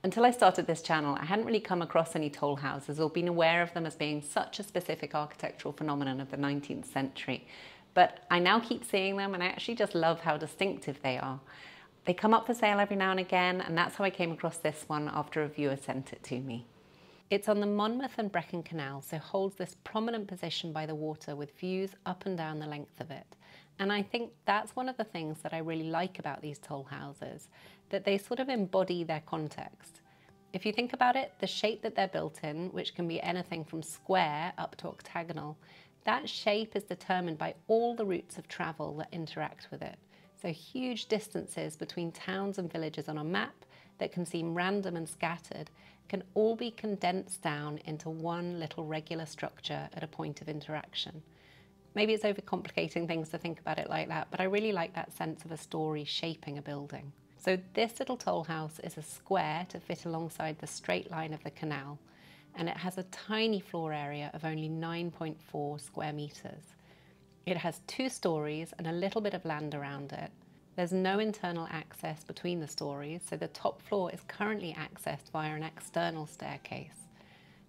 Until I started this channel, I hadn't really come across any toll houses or been aware of them as being such a specific architectural phenomenon of the 19th century. But I now keep seeing them, and I actually just love how distinctive they are. They come up for sale every now and again, and that's how I came across this one after a viewer sent it to me. It's on the Monmouth and Brecon Canal, so holds this prominent position by the water with views up and down the length of it. And I think that's one of the things that I really like about these toll houses, that they sort of embody their context. If you think about it, the shape that they're built in, which can be anything from square up to octagonal, that shape is determined by all the routes of travel that interact with it. So huge distances between towns and villages on a map that can seem random and scattered can all be condensed down into one little regular structure at a point of interaction. Maybe it's overcomplicating things to think about it like that, but I really like that sense of a story shaping a building. So this little toll house is a square to fit alongside the straight line of the canal, and it has a tiny floor area of only 9.4 square metres. It has 2 stories and a little bit of land around it. There's no internal access between the stories, so the top floor is currently accessed via an external staircase.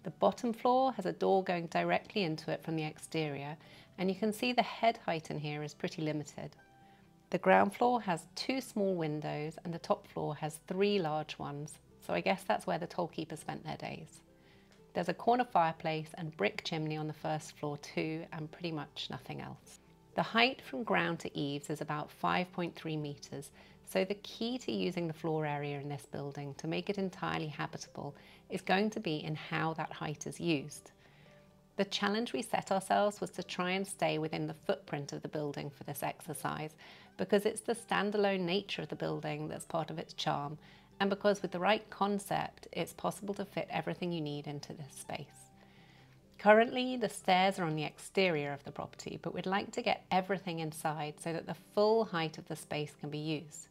The bottom floor has a door going directly into it from the exterior, and you can see the head height in here is pretty limited. The ground floor has 2 small windows and the top floor has 3 large ones, so I guess that's where the tollkeeper spent their days. There's a corner fireplace and brick chimney on the first floor too, and pretty much nothing else. The height from ground to eaves is about 5.3 metres, so the key to using the floor area in this building to make it entirely habitable is going to be in how that height is used. The challenge we set ourselves was to try and stay within the footprint of the building for this exercise, because it's the standalone nature of the building that's part of its charm, and because with the right concept, it's possible to fit everything you need into this space. Currently, the stairs are on the exterior of the property, but we'd like to get everything inside so that the full height of the space can be used.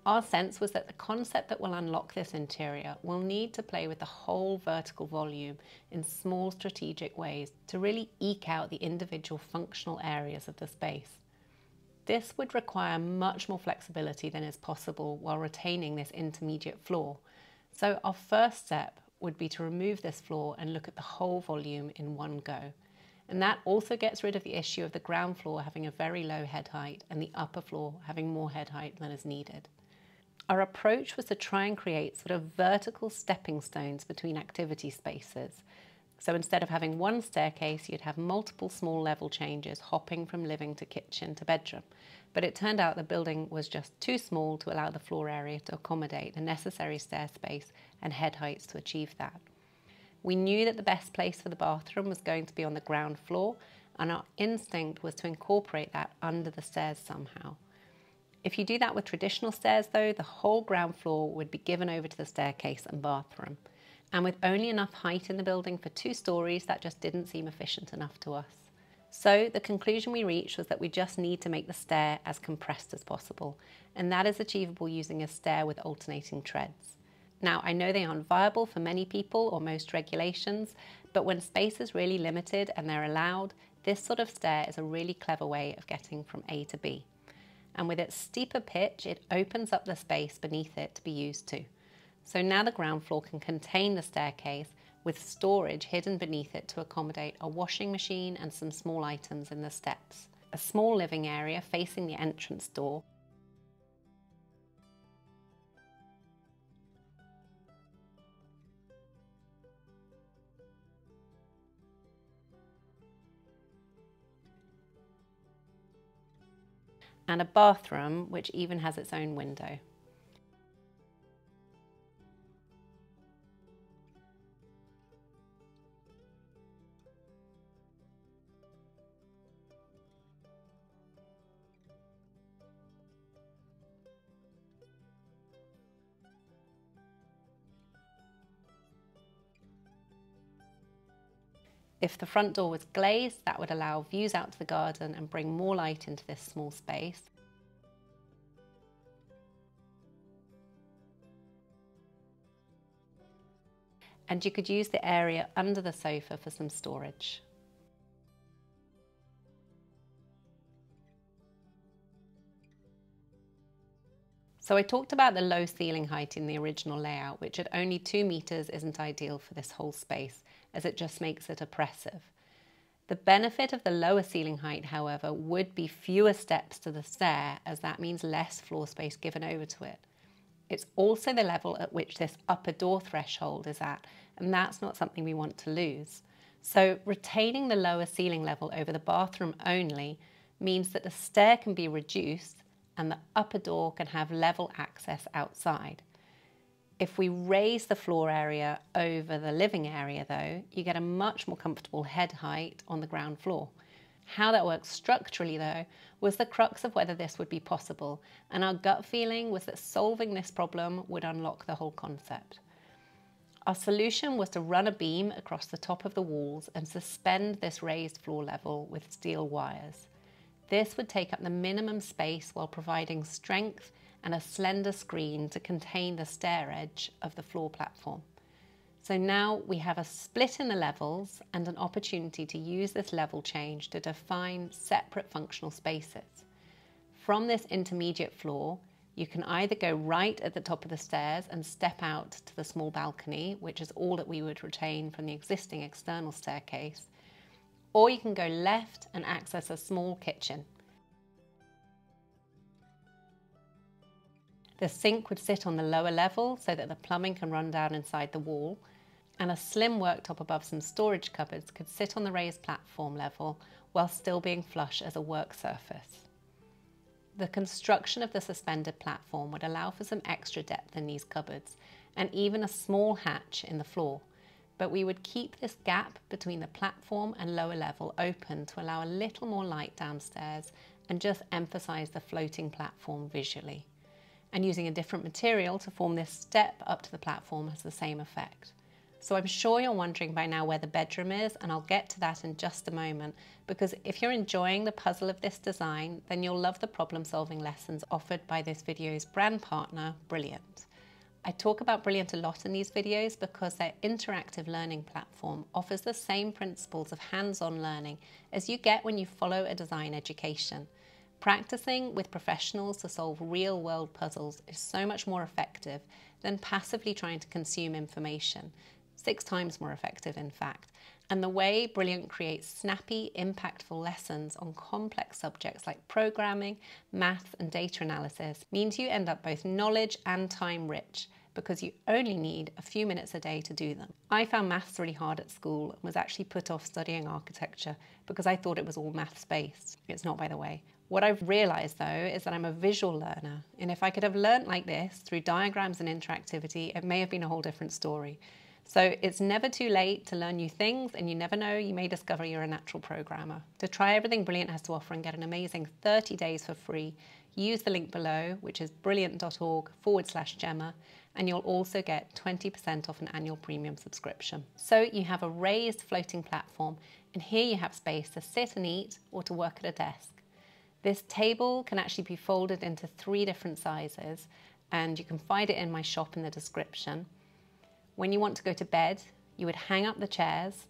Our sense was that the concept that will unlock this interior will need to play with the whole vertical volume in small strategic ways to really eke out the individual functional areas of the space. This would require much more flexibility than is possible while retaining this intermediate floor. So our first step would be to remove this floor and look at the whole volume in one go. And that also gets rid of the issue of the ground floor having a very low head height and the upper floor having more head height than is needed. Our approach was to try and create sort of vertical stepping stones between activity spaces. So instead of having one staircase, you'd have multiple small level changes hopping from living to kitchen to bedroom. But it turned out the building was just too small to allow the floor area to accommodate the necessary stair space and head heights to achieve that. We knew that the best place for the bathroom was going to be on the ground floor, and our instinct was to incorporate that under the stairs somehow. If you do that with traditional stairs though, the whole ground floor would be given over to the staircase and bathroom. And with only enough height in the building for 2 stories, that just didn't seem efficient enough to us. So the conclusion we reached was that we just need to make the stair as compressed as possible, and that is achievable using a stair with alternating treads. Now, I know they aren't viable for many people or most regulations, but when space is really limited and they're allowed, this sort of stair is a really clever way of getting from A to B. And with its steeper pitch, it opens up the space beneath it to be used too. So now the ground floor can contain the staircase with storage hidden beneath it to accommodate a washing machine and some small items in the steps, a small living area facing the entrance door, and a bathroom which even has its own window. If the front door was glazed, that would allow views out to the garden and bring more light into this small space. And you could use the area under the sofa for some storage. So I talked about the low ceiling height in the original layout, which at only 2 meters isn't ideal for this whole space, as it just makes it oppressive. The benefit of the lower ceiling height, however, would be fewer steps to the stair, as that means less floor space given over to it. It's also the level at which this upper door threshold is at, and that's not something we want to lose. So retaining the lower ceiling level over the bathroom only means that the stair can be reduced and the upper door can have level access outside. If we raise the floor area over the living area though, you get a much more comfortable head height on the ground floor. How that works structurally though was the crux of whether this would be possible, and our gut feeling was that solving this problem would unlock the whole concept. Our solution was to run a beam across the top of the walls and suspend this raised floor level with steel wires. This would take up the minimum space while providing strength and a slender screen to contain the stair edge of the floor platform. So now we have a split in the levels and an opportunity to use this level change to define separate functional spaces. From this intermediate floor, you can either go right at the top of the stairs and step out to the small balcony, which is all that we would retain from the existing external staircase, or you can go left and access a small kitchen. The sink would sit on the lower level so that the plumbing can run down inside the wall, and a slim worktop above some storage cupboards could sit on the raised platform level while still being flush as a work surface. The construction of the suspended platform would allow for some extra depth in these cupboards and even a small hatch in the floor, but we would keep this gap between the platform and lower level open to allow a little more light downstairs and just emphasize the floating platform visually. And using a different material to form this step up to the platform has the same effect. So I'm sure you're wondering by now where the bedroom is, and I'll get to that in just a moment, because if you're enjoying the puzzle of this design, then you'll love the problem-solving lessons offered by this video's brand partner, Brilliant. I talk about Brilliant a lot in these videos because their interactive learning platform offers the same principles of hands-on learning as you get when you follow a design education. Practicing with professionals to solve real-world puzzles is so much more effective than passively trying to consume information. 6 times more effective, in fact. And the way Brilliant creates snappy, impactful lessons on complex subjects like programming, maths, and data analysis means you end up both knowledge and time rich, because you only need a few minutes a day to do them. I found maths really hard at school and was actually put off studying architecture because I thought it was all maths based. It's not, by the way. What I've realized though is that I'm a visual learner, and if I could have learnt like this through diagrams and interactivity, it may have been a whole different story. So it's never too late to learn new things, and you never know, you may discover you're a natural programmer. To try everything Brilliant has to offer and get an amazing 30 days for free, use the link below, which is brilliant.org/Gemma, and you'll also get 20% off an annual premium subscription. So you have a raised floating platform, and here you have space to sit and eat or to work at a desk. This table can actually be folded into 3 different sizes, and you can find it in my shop in the description. When you want to go to bed, you would hang up the chairs,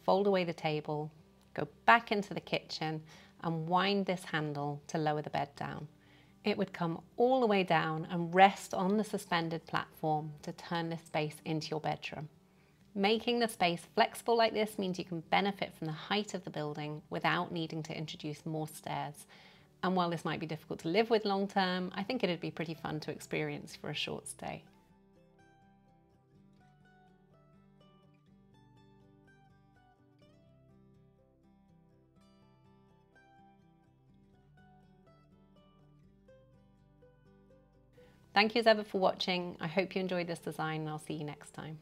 fold away the table, go back into the kitchen and wind this handle to lower the bed down. It would come all the way down and rest on the suspended platform to turn this space into your bedroom. Making the space flexible like this means you can benefit from the height of the building without needing to introduce more stairs. And while this might be difficult to live with long term, I think it'd be pretty fun to experience for a short stay. Thank you as ever for watching. I hope you enjoyed this design, and I'll see you next time.